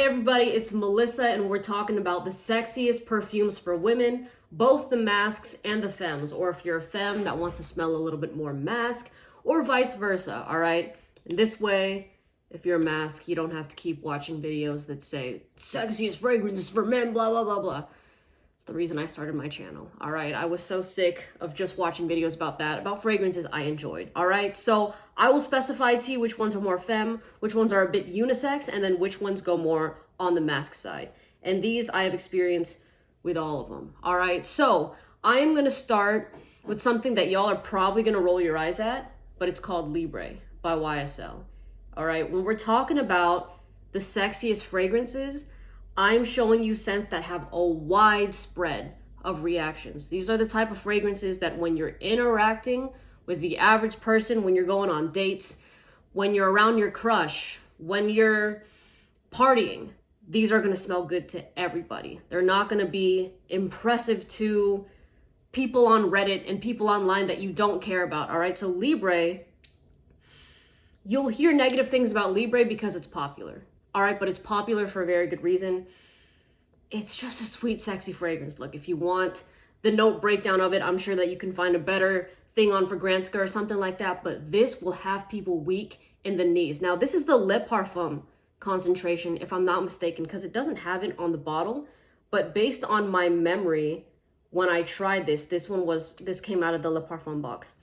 everybody, it's Melissa and we're talking about the sexiest perfumes for women, both the Mascs and the Femmes, or if you're a femme that wants to smell a little bit more masc, or vice versa, all right? And this way, if you're a masc, you don't have to keep watching videos that say, sexiest fragrances for men, blah, blah, blah, blah. It's the reason I started my channel, all right? I was so sick of just watching videos about that, about fragrances I enjoyed, all right? So I will specify to you which ones are more femme, which ones are a bit unisex, and then which ones go more on the masc side. And these I have experienced with all of them, all right? So I am gonna start with something that y'all are probably gonna roll your eyes at, but it's called Libre by YSL. All right, when we're talking about the sexiest fragrances, I'm showing you scents that have a wide spread of reactions. These are the type of fragrances that when you're interacting with the average person, when you're going on dates, when you're around your crush, when you're partying, these are gonna smell good to everybody. They're not gonna be impressive to people on Reddit and people online that you don't care about, all right? So Libre, you'll hear negative things about Libre because it's popular, all right? But it's popular for a very good reason. It's just a sweet, sexy fragrance. Look, if you want the note breakdown of it, I'm sure that you can find a better thing on Fragrantica or something like that, but this will have people weak in the knees. Now, this is the Le Parfum concentration, if I'm not mistaken, because it doesn't have it on the bottle, but based on my memory, when I tried this came out of the Le Parfum box.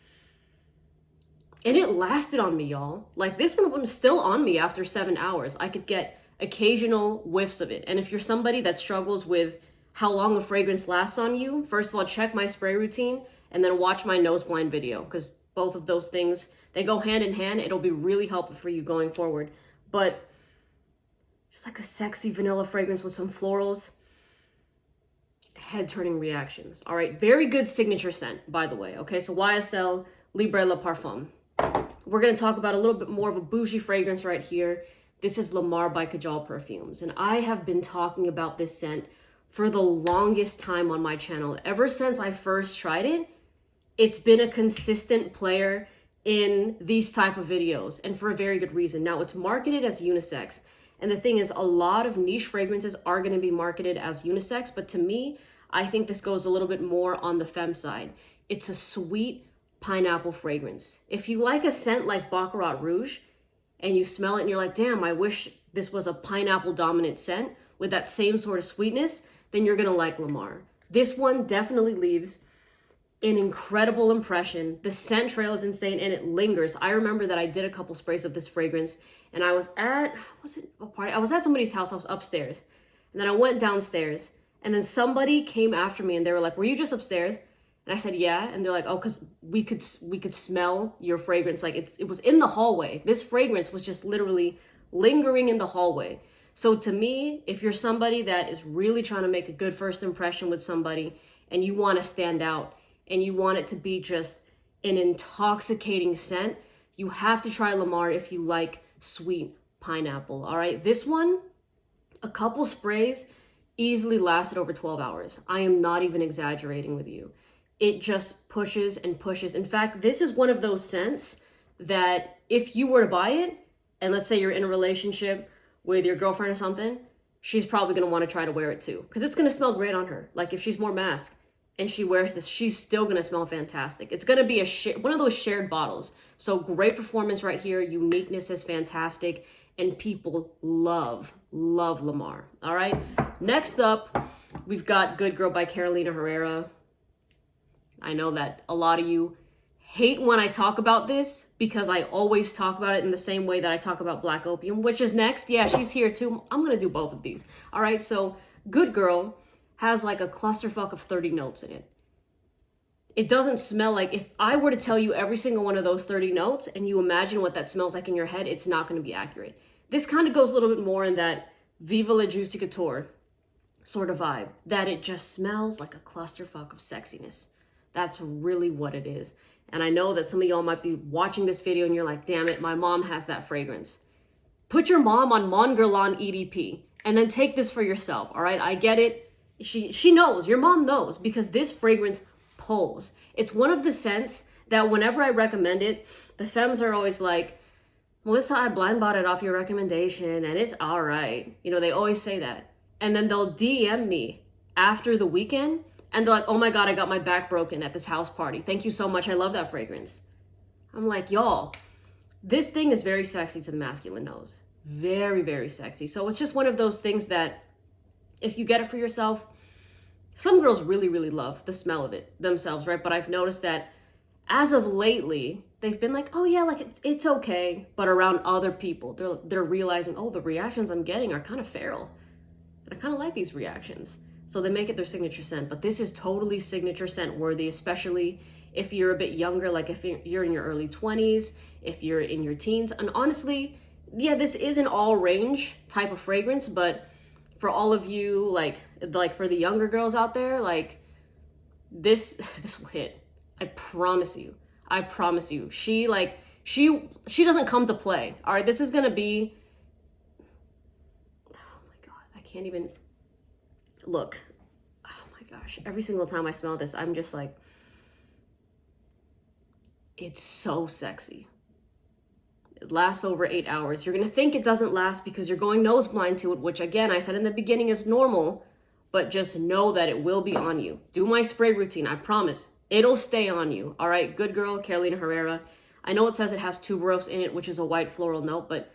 And it lasted on me, y'all. Like, this one was still on me after 7 hours. I could get occasional whiffs of it. And if you're somebody that struggles with how long a fragrance lasts on you, first of all, check my spray routine and then watch my nose blind video, because both of those things, they go hand in hand. It'll be really helpful for you going forward. But just like a sexy vanilla fragrance with some florals, head-turning reactions. All right, very good signature scent, by the way. Okay, so YSL Libre Le Parfum. We're going to talk about a little bit more of a bougie fragrance right here. This is Lamar by Kajal Perfumes. And I have been talking about this scent for the longest time on my channel. Ever since I first tried it, it's been a consistent player in these type of videos, and for a very good reason. Now, it's marketed as unisex. And the thing is, a lot of niche fragrances are going to be marketed as unisex. But to me, I think this goes a little bit more on the femme side. It's a sweet pineapple fragrance. If you like a scent like Baccarat Rouge and you smell it and you're like, damn, I wish this was a pineapple dominant scent with that same sort of sweetness, then you're gonna like Lamar. This one definitely leaves an incredible impression. The scent trail is insane and it lingers. I remember that I did a couple sprays of this fragrance and I was at, was it a party? I was at somebody's house, I was upstairs. And then I went downstairs and then somebody came after me and they were like, were you just upstairs? And I said, yeah. And they're like, oh, because we could smell your fragrance. Like it was in the hallway. This fragrance was just literally lingering in the hallway. So to me, if you're somebody that is really trying to make a good first impression with somebody and you want to stand out and you want it to be just an intoxicating scent, you have to try Lamar if you like sweet pineapple. All right. This one, a couple sprays easily lasted over 12 hours. I am not even exaggerating with you. It just pushes and pushes. In fact, this is one of those scents that if you were to buy it, and let's say you're in a relationship with your girlfriend or something, she's probably going to want to try to wear it too, because it's going to smell great on her. Like if she's more masc and she wears this, she's still going to smell fantastic. It's going to be one of those shared bottles. So great performance right here. Uniqueness is fantastic. And people love Lamar. All right. Next up, we've got Good Girl by Carolina Herrera. I know that a lot of you hate when I talk about this because I always talk about it in the same way that I talk about Black Opium, which is next. Yeah, she's here too. I'm going to do both of these. All right. So Good Girl has like a clusterfuck of 30 notes in it. It doesn't smell like, if I were to tell you every single one of those 30 notes and you imagine what that smells like in your head, it's not going to be accurate. This kind of goes a little bit more in that Viva la Juicy Couture sort of vibe, that it just smells like a clusterfuck of sexiness. That's really what it is. And I know that some of y'all might be watching this video and you're like, damn it, my mom has that fragrance. Put your mom on Mon Guerlain EDP and then take this for yourself, all right? I get it. She knows, your mom knows, because this fragrance pulls. It's one of the scents that whenever I recommend it, the femmes are always like, Melissa, I blind bought it off your recommendation and it's all right. You know, they always say that. And then they'll DM me after the weekend and they're like, oh my God, I got my back broken at this house party. Thank you so much. I love that fragrance. I'm like, y'all, this thing is very sexy to the masculine nose. Very, very sexy. So it's just one of those things that if you get it for yourself, some girls really, really love the smell of it themselves, right? But I've noticed that as of lately, they've been like, oh yeah, like it's okay. But around other people, they're realizing, oh, the reactions I'm getting are kind of feral. I kind of like these reactions. So they make it their signature scent. But this is totally signature scent worthy, especially if you're a bit younger, like if you're in your early 20s, if you're in your teens. And honestly, yeah, this is an all range type of fragrance, but for all of you, like for the younger girls out there, like this will hit. I promise you. I promise you. She doesn't come to play. All right, this is gonna be, oh my God, I can't even look. Oh my gosh, every single time I smell this, I'm just like, it's so sexy. It lasts over 8 hours. You're gonna think it doesn't last because you're going nose blind to it, which again, I said in the beginning is normal, but just know that it will be on you. Do my spray routine, I promise. It'll stay on you, all right? Good girl, Carolina Herrera. I know it says it has tuberose in it, which is a white floral note, but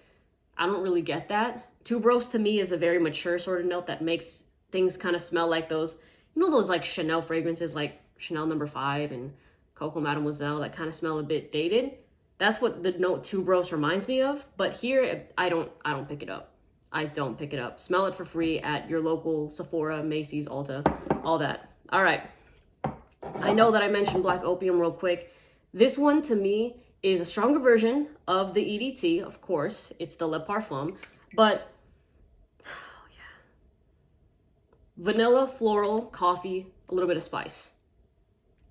I don't really get that. Tuberose to me is a very mature sort of note that makes things kind of smell like those, you know, those like Chanel fragrances like Chanel No. 5 and Coco Mademoiselle that kind of smell a bit dated. That's what the note tuberose reminds me of. But here, I don't pick it up. I don't pick it up. Smell it for free at your local Sephora, Macy's, Ulta, all that. All right. I know that I mentioned Black Opium real quick. This one to me is a stronger version of the EDT, of course. It's the Le Parfum, but oh yeah. Vanilla, floral, coffee, a little bit of spice.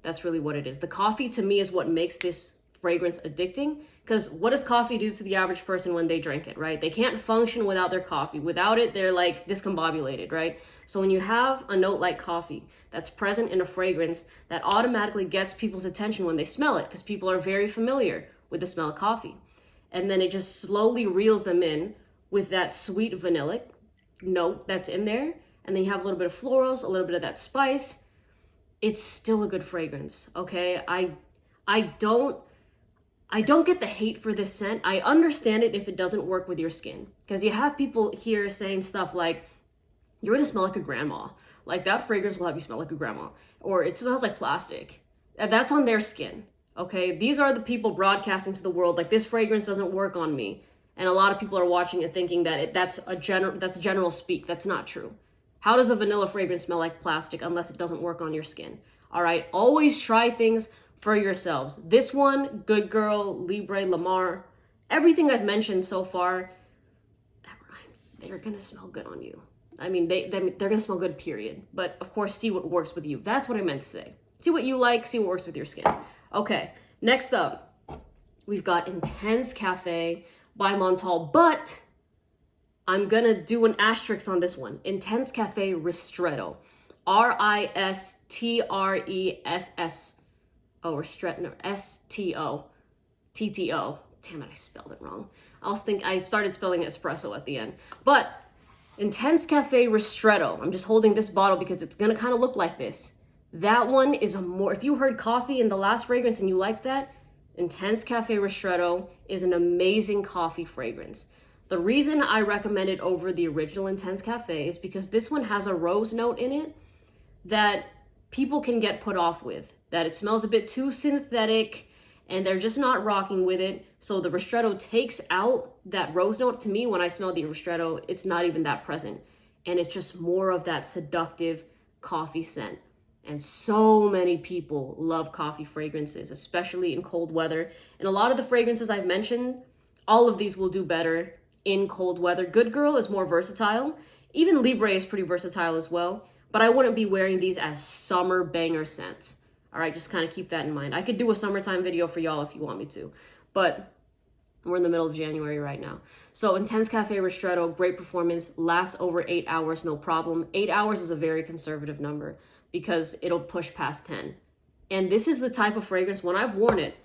That's really what it is. The coffee to me is what makes this fragrance addicting, because what does coffee do to the average person when they drink it, right? They can't function without their coffee. Without it, they're like discombobulated, right? So when you have a note like coffee that's present in a fragrance, that automatically gets people's attention when they smell it, because people are very familiar with the smell of coffee. And then it just slowly reels them in with that sweet vanillic note that's in there. And then you have a little bit of florals, a little bit of that spice. It's still a good fragrance, okay? I don't get the hate for this scent. I understand it if it doesn't work with your skin. Because you have people here saying stuff like, you're gonna smell like a grandma. Like that fragrance will have you smell like a grandma. Or it smells like plastic. That's on their skin, okay? These are the people broadcasting to the world, like this fragrance doesn't work on me. And a lot of people are watching it thinking that that's general speak. That's not true. How does a vanilla fragrance smell like plastic unless it doesn't work on your skin? All right, always try things for yourselves. This one, Good Girl, Libre, Lamar, everything I've mentioned so far, they're gonna smell good on you. I mean, they're gonna smell good, period. But of course, see what works with you. That's what I meant to say. See what you like, see what works with your skin. Okay, next up, we've got Intense Cafe by Montal, but I'm gonna do an asterisk on this one. Intense Cafe Ristretto. Ristresso. Oh, Ristretto, no, STO. Damn it, I spelled it wrong. I started spelling espresso at the end. But Intense Cafe Ristretto. I'm just holding this bottle because it's gonna kind of look like this. That one is if you heard coffee in the last fragrance and you liked that, Intense Cafe Ristretto is an amazing coffee fragrance. The reason I recommend it over the original Intense Cafe is because this one has a rose note in it that people can get put off with. That it smells a bit too synthetic and they're just not rocking with it. So the Ristretto takes out that rose note. To me, when I smell the Ristretto, it's not even that present. And it's just more of that seductive coffee scent. And so many people love coffee fragrances, especially in cold weather. And a lot of the fragrances I've mentioned, all of these will do better in cold weather. Good Girl is more versatile. Even Libre is pretty versatile as well. But I wouldn't be wearing these as summer banger scents. All right, just kind of keep that in mind. I could do a summertime video for y'all if you want me to, but we're in the middle of January right now. So Intense Cafe Ristretto, great performance, lasts over 8 hours, no problem. 8 hours is a very conservative number because it'll push past 10. And this is the type of fragrance, when I've worn it,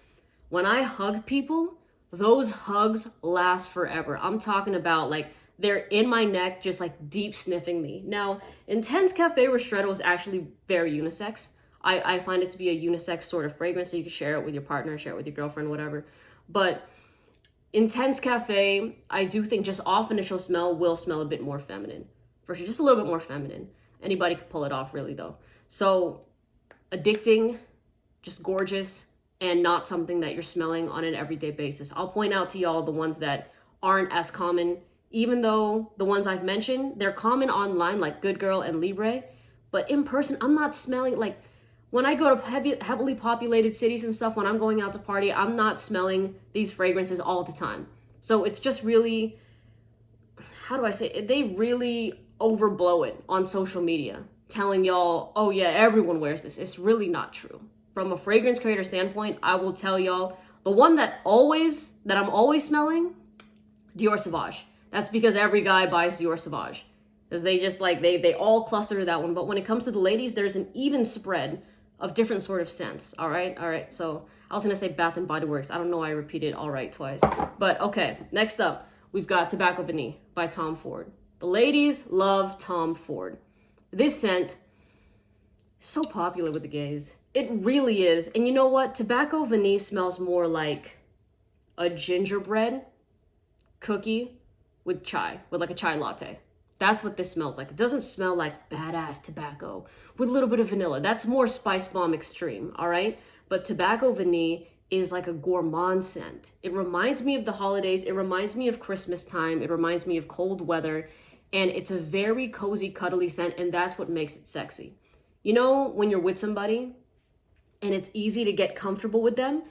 when I hug people, those hugs last forever. I'm talking about like they're in my neck, just like deep sniffing me. Now, Intense Cafe Ristretto is actually very unisex. I find it to be a unisex sort of fragrance, so you can share it with your partner, share it with your girlfriend, whatever. But Intense Cafe, I do think just off initial smell will smell a bit more feminine. For sure, just a little bit more feminine. Anybody could pull it off really though. So addicting, just gorgeous, and not something that you're smelling on an everyday basis. I'll point out to y'all the ones that aren't as common, even though the ones I've mentioned, they're common online like Good Girl and Libre, but in person, I'm not smelling like, when I go to heavily populated cities and stuff, when I'm going out to party, I'm not smelling these fragrances all the time. So it's just really, how do I say it? They really overblow it on social media, telling y'all, oh yeah, everyone wears this. It's really not true. From a fragrance creator standpoint, I will tell y'all, the one that I'm always smelling, Dior Sauvage. That's because every guy buys Dior Sauvage. Because they just like, they all cluster to that one. But when it comes to the ladies, there's an even spread of different sort of scents. All right. So I was gonna say Bath and Body Works. I don't know why I repeated all right twice. But okay, next up, we've got Tobacco Vanille by Tom Ford. The ladies love Tom Ford. This scent is so popular with the gays. It really is. And you know what? Tobacco Vanille smells more like a gingerbread cookie with chai, with like a chai latte. That's what this smells like. It doesn't smell like badass tobacco with a little bit of vanilla. That's more Spice Bomb Extreme, all right? But Tobacco Vanille is like a gourmand scent. It reminds me of the holidays. It reminds me of Christmas time. It reminds me of cold weather. And it's a very cozy, cuddly scent, and that's what makes it sexy. You know, when you're with somebody and it's easy to get comfortable with them,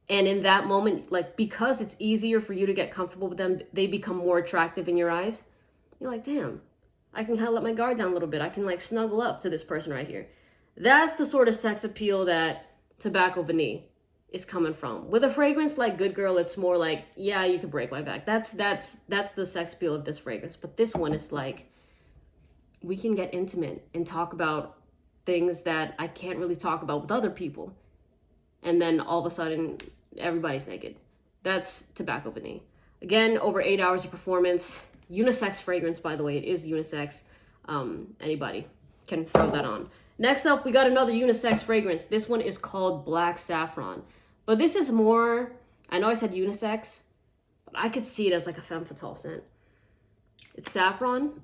and in that moment, like, because it's easier for you to get comfortable with them, they become more attractive in your eyes. You're like, damn, I can kind of let my guard down a little bit. I can like snuggle up to this person right here. That's the sort of sex appeal that Tobacco Vanille is coming from. With a fragrance like Good Girl, it's more like, yeah, you could break my back. That's the sex appeal of this fragrance. But this one is like, we can get intimate and talk about things that I can't really talk about with other people. And then all of a sudden, everybody's naked. That's Tobacco Vanille. Again, over 8 hours of performance. Unisex fragrance, by the way. It is unisex. Anybody can throw that on. Next up, we got another unisex fragrance. This one is called Black Saffron. But this is more, I know I said unisex, but I could see it as like a femme fatale scent. It's saffron.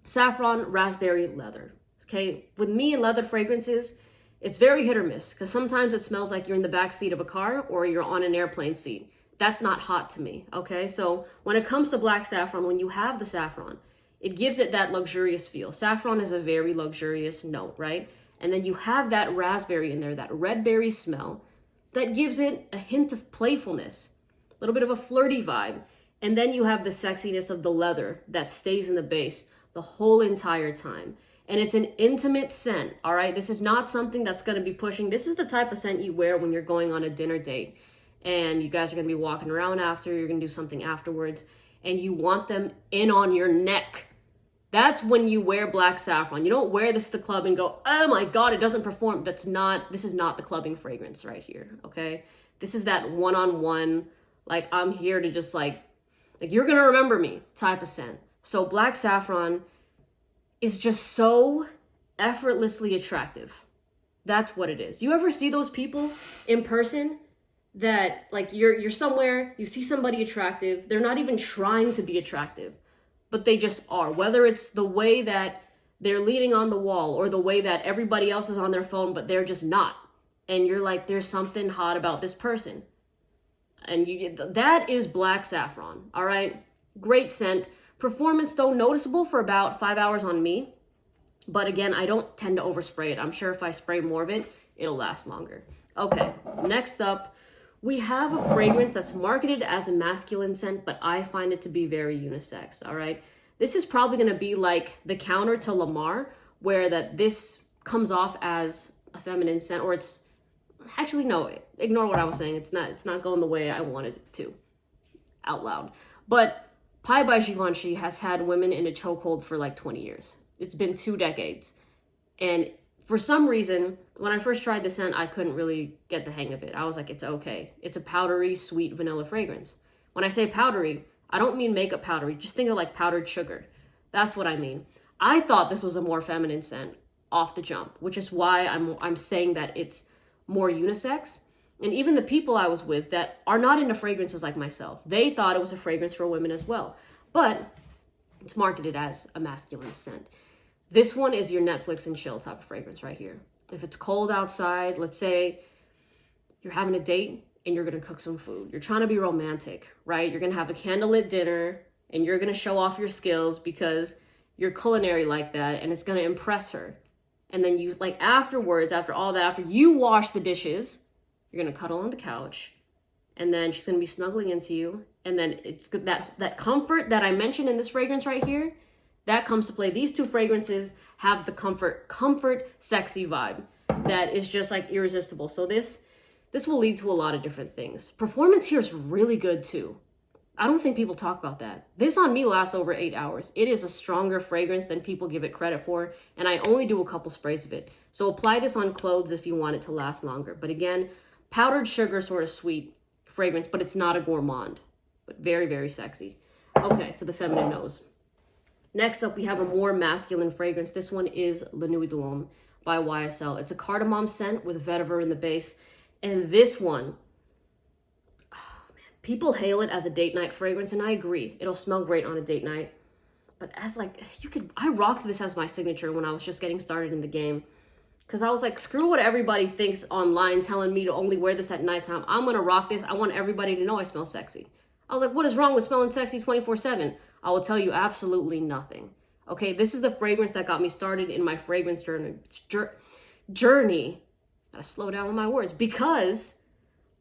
Saffron, raspberry, leather. Okay, with me and leather fragrances, it's very hit or miss. Because sometimes it smells like you're in the back seat of a car or you're on an airplane seat. That's not hot to me, okay? So when it comes to Black Saffron, when you have the saffron, it gives it that luxurious feel. Saffron is a very luxurious note, right? And then you have that raspberry in there, that red berry smell, that gives it a hint of playfulness, a little bit of a flirty vibe. And then you have the sexiness of the leather that stays in the base the whole entire time. And it's an intimate scent, all right? This is not something that's gonna be pushing. This is the type of scent you wear when you're going on a dinner date. And you guys are going to be walking around after, you're going to do something afterwards, and you want them in on your neck. That's when you wear Black Saffron. You don't wear this to the club and go, oh my God, it doesn't perform. This is not the clubbing fragrance right here, okay? This is that one-on-one, like, I'm here to just like you're going to remember me type of scent. So Black Saffron is just so effortlessly attractive. That's what it is. You ever see those people in person that like you're somewhere, you see somebody attractive, they're not even trying to be attractive, but they just are. Whether it's the way that they're leaning on the wall or the way that everybody else is on their phone, but they're just not. And you're like, there's something hot about this person. And that is Black Saffron, all right? Great scent. Performance, though, noticeable for about 5 hours on me. But again, I don't tend to overspray it. I'm sure if I spray more of it, it'll last longer. Okay, next up, we have a fragrance that's marketed as a masculine scent, but I find it to be very unisex, all right? This is probably going to be like the counter to Lamar, where this comes off as a feminine scent, or it's... Actually, no, ignore what I was saying. It's not going the way I wanted it to, out loud. But Pi by Givenchy has had women in a chokehold for like 20 years. It's been 2 decades. And For some reason, when I first tried the scent, I couldn't really get the hang of it. I was like, it's okay. It's a powdery, sweet vanilla fragrance. When I say powdery, I don't mean makeup powdery. Just think of like powdered sugar. That's what I mean. I thought this was a more feminine scent off the jump, which is why I'm saying that it's more unisex. And even the people I was with that are not into fragrances like myself, they thought it was a fragrance for women as well. But it's marketed as a masculine scent. This one is your Netflix and chill type of fragrance right here. If it's cold outside, let's say you're having a date and you're gonna cook some food. You're trying to be romantic, right? You're gonna have a candlelit dinner and you're gonna show off your skills because you're culinary like that and it's gonna impress her. And then you, like afterwards, after all that, after you wash the dishes, you're gonna cuddle on the couch and then she's gonna be snuggling into you. And then it's that comfort that I mentioned in this fragrance right here, that comes to play. These two fragrances have the comfort, sexy vibe that is just like irresistible. So this will lead to a lot of different things. Performance here is really good too. I don't think people talk about that. This on me lasts over 8 hours. It is a stronger fragrance than people give it credit for, and I only do a couple sprays of it. So apply this on clothes if you want it to last longer. But again, powdered sugar sort of sweet fragrance, but it's not a gourmand, but very, very sexy. Okay, to the feminine nose. Next up, we have a more masculine fragrance. This one is La Nuit de l'Homme by YSL. It's a cardamom scent with vetiver in the base. And this one, oh man, people hail it as a date night fragrance, and I agree. It'll smell great on a date night. But as like, I rocked this as my signature when I was just getting started in the game. Because I was like, screw what everybody thinks online telling me to only wear this at nighttime. I'm going to rock this. I want everybody to know I smell sexy. I was like, what is wrong with smelling sexy 24/7? I will tell you absolutely nothing. Okay, this is the fragrance that got me started in my fragrance journey. Gotta slow down with my words because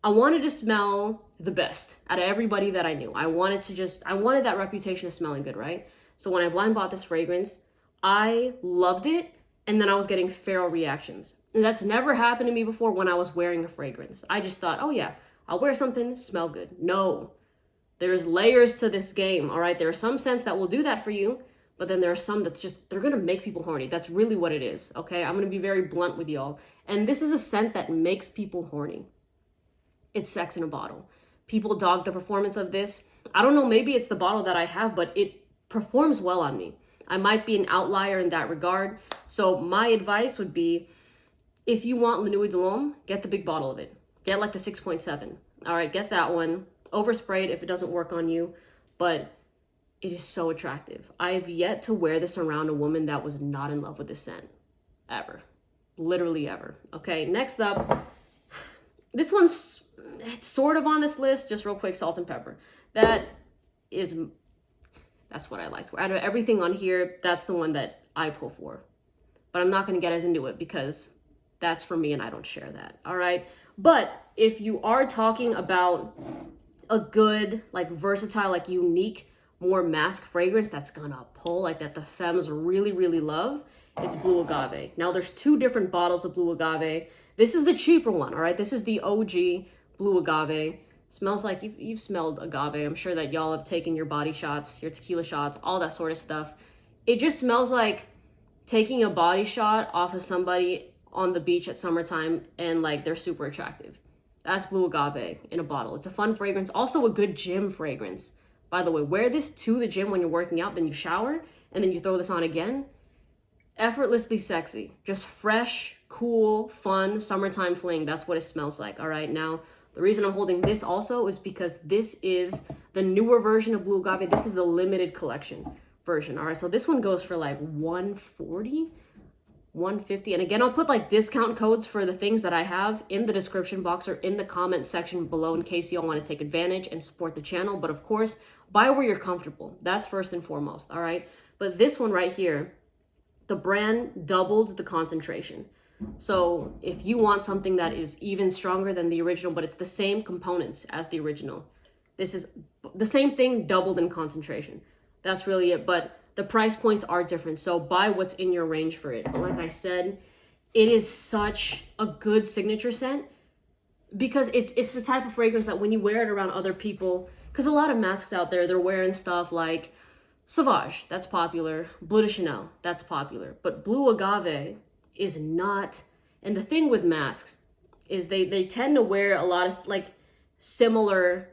I wanted to smell the best out of everybody that I knew. I wanted that reputation of smelling good, right? So when I blind bought this fragrance, I loved it. And then I was getting feral reactions. And that's never happened to me before when I was wearing a fragrance. I just thought, oh yeah, I'll wear something, smell good. No, there's layers to this game, all right? There are some scents that will do that for you, but then there are some that's just, they're gonna make people horny. That's really what it is, okay? I'm gonna be very blunt with y'all. And this is a scent that makes people horny. It's sex in a bottle. People dog the performance of this. I don't know, maybe it's the bottle that I have, but it performs well on me. I might be an outlier in that regard. So my advice would be, if you want La Nuit de l'Homme, get the big bottle of it. Get like the 6.7. All right, get that one. Overspray it if it doesn't work on you, but it is so attractive. I've yet to wear this around a woman that was not in love with this scent, ever. Literally ever. Okay, next up, this one's it's sort of on this list, just real quick, salt and pepper. That's what I liked. Out of everything on here, that's the one that I pull for. But I'm not going to get as into it because that's for me and I don't share that. All right. But if you are talking about a good, like versatile, like unique, more mask fragrance that's going to pull, like that the Femmes really, really love, it's Blue Agave. Now there's two different bottles of Blue Agave. This is the cheaper one. All right. This is the OG Blue Agave. Smells like you've smelled agave. I'm sure that y'all have taken your body shots, your tequila shots, all that sort of stuff. It just smells like taking a body shot off of somebody on the beach at summertime and like they're super attractive. That's Blue Agave in a bottle. It's a fun fragrance. Also a good gym fragrance. By the way, wear this to the gym when you're working out, then you shower, and then you throw this on again. Effortlessly sexy. Just fresh, cool, fun, summertime fling. That's what it smells like. All right, now, the reason I'm holding this also is because this is the newer version of Blue Agave. This is the limited collection version. All right, so this one goes for like $140, $150. And again, I'll put like discount codes for the things that I have in the description box or in the comment section below in case y'all want to take advantage and support the channel. But of course, buy where you're comfortable. That's first and foremost, all right? But this one right here, the brand doubled the concentration. So if you want something that is even stronger than the original, but it's the same components as the original, this is the same thing doubled in concentration. That's really it. But the price points are different. So buy what's in your range for it. But like I said, it is such a good signature scent because it's the type of fragrance that when you wear it around other people, because a lot of masks out there, they're wearing stuff like Sauvage, that's popular. Bleu de Chanel, that's popular. But Blue Agave is not, and the thing with Mascs is they tend to wear a lot of like similar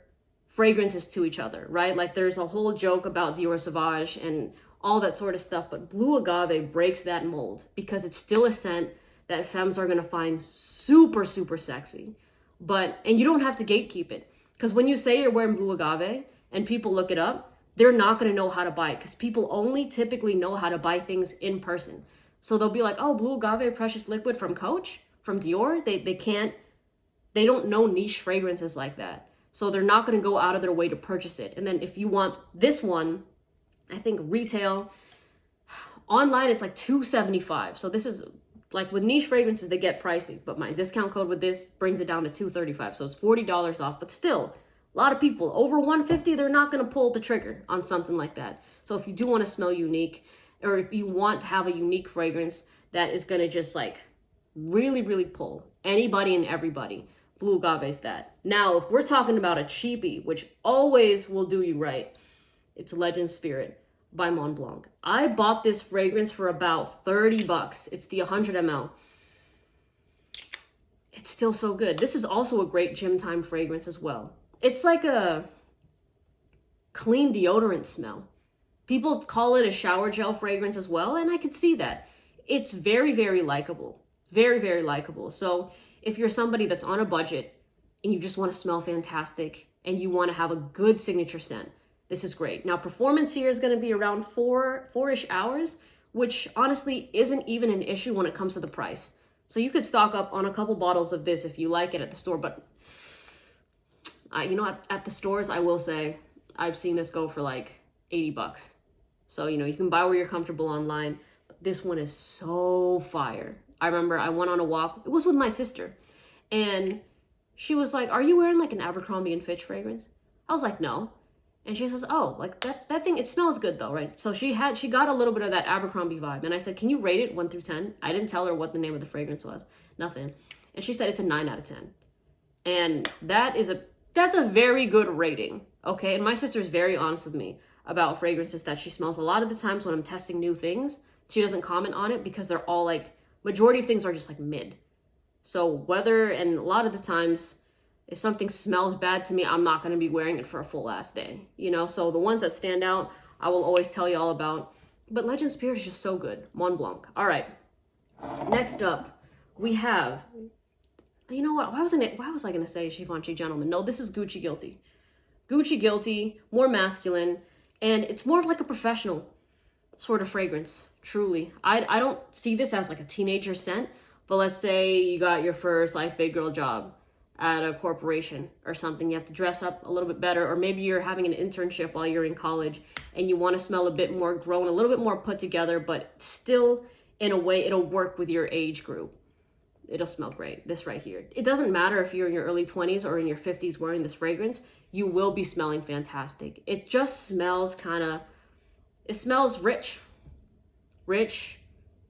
fragrances to each other, right? Like there's a whole joke about Dior Sauvage and all that sort of stuff, but Blue Agave breaks that mold because it's still a scent that femmes are gonna find super, super sexy. And you don't have to gatekeep it. Because when you say you're wearing Blue Agave and people look it up, they're not gonna know how to buy it because people only typically know how to buy things in person. So they'll be like, oh, Blue Agave Precious Liquid from Coach, from Dior. They don't know niche fragrances like that. So they're not gonna go out of their way to purchase it. And then if you want this one, I think retail, online it's like $275. So this is like with niche fragrances, they get pricey, but my discount code with this brings it down to $235. So it's $40 off, but still a lot of people over $150, they're not going to pull the trigger on something like that. So if you do want to smell unique, or if you want to have a unique fragrance that is going to just like really, really pull anybody and everybody, Blue Agave's that. Now, if we're talking about a cheapie, which always will do you right, it's Legend Spirit by Montblanc. I bought this fragrance for about $30. It's the 100 ml. It's still so good. This is also a great gym time fragrance as well. It's like a clean deodorant smell. People call it a shower gel fragrance as well, and I could see that. It's very, very likable. Very, very likable. So if you're somebody that's on a budget and you just want to smell fantastic and you want to have a good signature scent, this is great. Now, performance here is going to be around four-ish hours, which honestly isn't even an issue when it comes to the price. So you could stock up on a couple bottles of this if you like it at the store. But at the stores, I will say I've seen this go for like $80. So, you can buy where you're comfortable online. But this one is so fire. I remember I went on a walk. It was with my sister. And she was like, are you wearing like an Abercrombie and Fitch fragrance? I was like, no. And she says, oh, like that thing, it smells good though, right? So she got a little bit of that Abercrombie vibe. And I said, can you rate it 1 through 10? I didn't tell her what the name of the fragrance was. Nothing. And she said it's a 9 out of 10. And that's a very good rating, okay? And my sister's very honest with me about fragrances that she smells. A lot of the times when I'm testing new things, she doesn't comment on it because they're all like, majority of things are just like mid. So and a lot of the times, if something smells bad to me, I'm not going to be wearing it for a full ass day, So the ones that stand out, I will always tell you all about. But Legend Spirit is just so good. Montblanc. All right. Next up, we have, you know what? Why was I going to say Givenchy Gentleman? No, this is Gucci Guilty. Gucci Guilty, more masculine, and it's more of like a professional sort of fragrance, truly. I don't see this as like a teenager scent, but let's say you got your first like big girl job at a corporation or something. You have to dress up a little bit better, or maybe you're having an internship while you're in college and you want to smell a bit more grown, a little bit more put together, but still in a way it'll work with your age group. It'll smell great. This right here. It doesn't matter if you're in your early 20s or in your 50s wearing this fragrance, you will be smelling fantastic. It just smells it smells rich. Rich,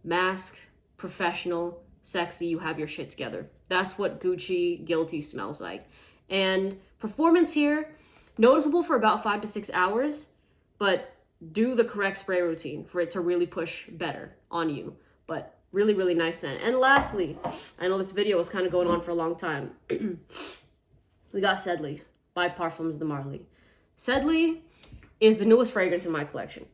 mask, professional, sexy, you have your shit together. That's what Gucci Guilty smells like. And performance here, noticeable for about 5 to 6 hours, but do the correct spray routine for it to really push better on you. But really, really nice scent. And lastly, I know this video was kind of going on for a long time. We got Sedley by Parfums de Marly. Sedley is the newest fragrance in my collection.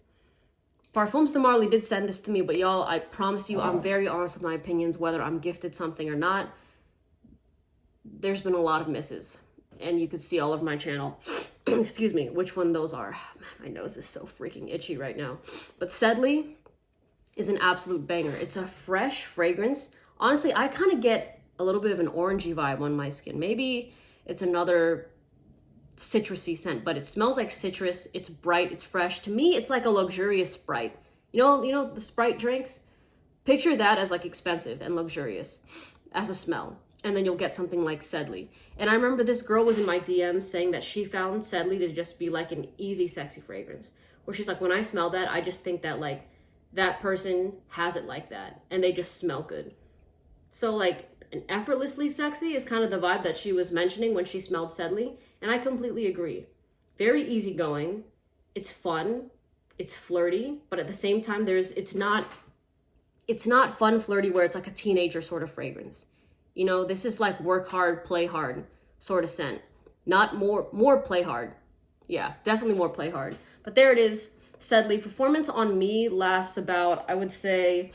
Parfums de Marly did send this to me, but y'all, I promise you, I'm very honest with my opinions, whether I'm gifted something or not. There's been a lot of misses, and you could see all over my channel. Excuse me, which one those are. Oh, man, my nose is so freaking itchy right now. But Sedley is an absolute banger. It's a fresh fragrance. Honestly, I kind of get a little bit of an orangey vibe on my skin. Maybe it's another citrusy scent, but it smells like citrus. It's bright, it's fresh. To me, it's like a luxurious Sprite. You know the Sprite drinks? Picture that as like expensive and luxurious as a smell. And then you'll get something like Sedley. And I remember this girl was in my DMs saying that she found Sedley to just be like an easy, sexy fragrance. Where she's like, when I smell that, I just think that like that person has it like that. And they just smell good. So like an effortlessly sexy is kind of the vibe that she was mentioning when she smelled Sedley. And I completely agree. Very easygoing. It's fun. It's flirty. But at the same time, it's not it's not fun, flirty, where it's like a teenager sort of fragrance. You know, this is like work hard, play hard sort of scent. Not more play hard. Yeah, definitely more play hard. But there it is, Sedley. Performance on me lasts about, I would say,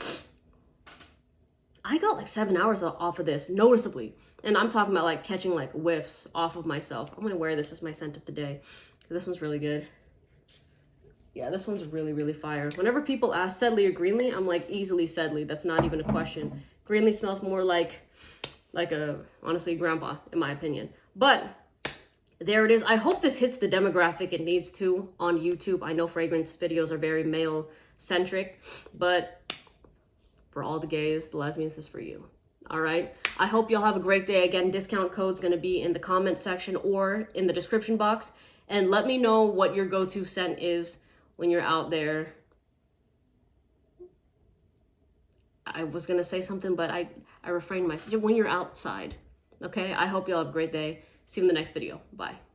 I got like 7 hours off of this, noticeably. And I'm talking about like catching like whiffs off of myself. I'm gonna wear this as my scent of the day. This one's really good. Yeah, this one's really, really fire. Whenever people ask Sedley or Greenlee, I'm like, easily Sedley. That's not even a question. Greenlee smells more like honestly, grandpa, in my opinion. But there it is. I hope this hits the demographic it needs to on YouTube. I know fragrance videos are very male-centric, but for all the gays, the lesbians, this is for you. All right? I hope y'all have a great day. Again, discount code's going to be in the comment section or in the description box. And let me know what your go-to scent is when you're out there. I was going to say something, but I refrained myself. When you're outside. Okay? I hope y'all have a great day. See you in the next video. Bye.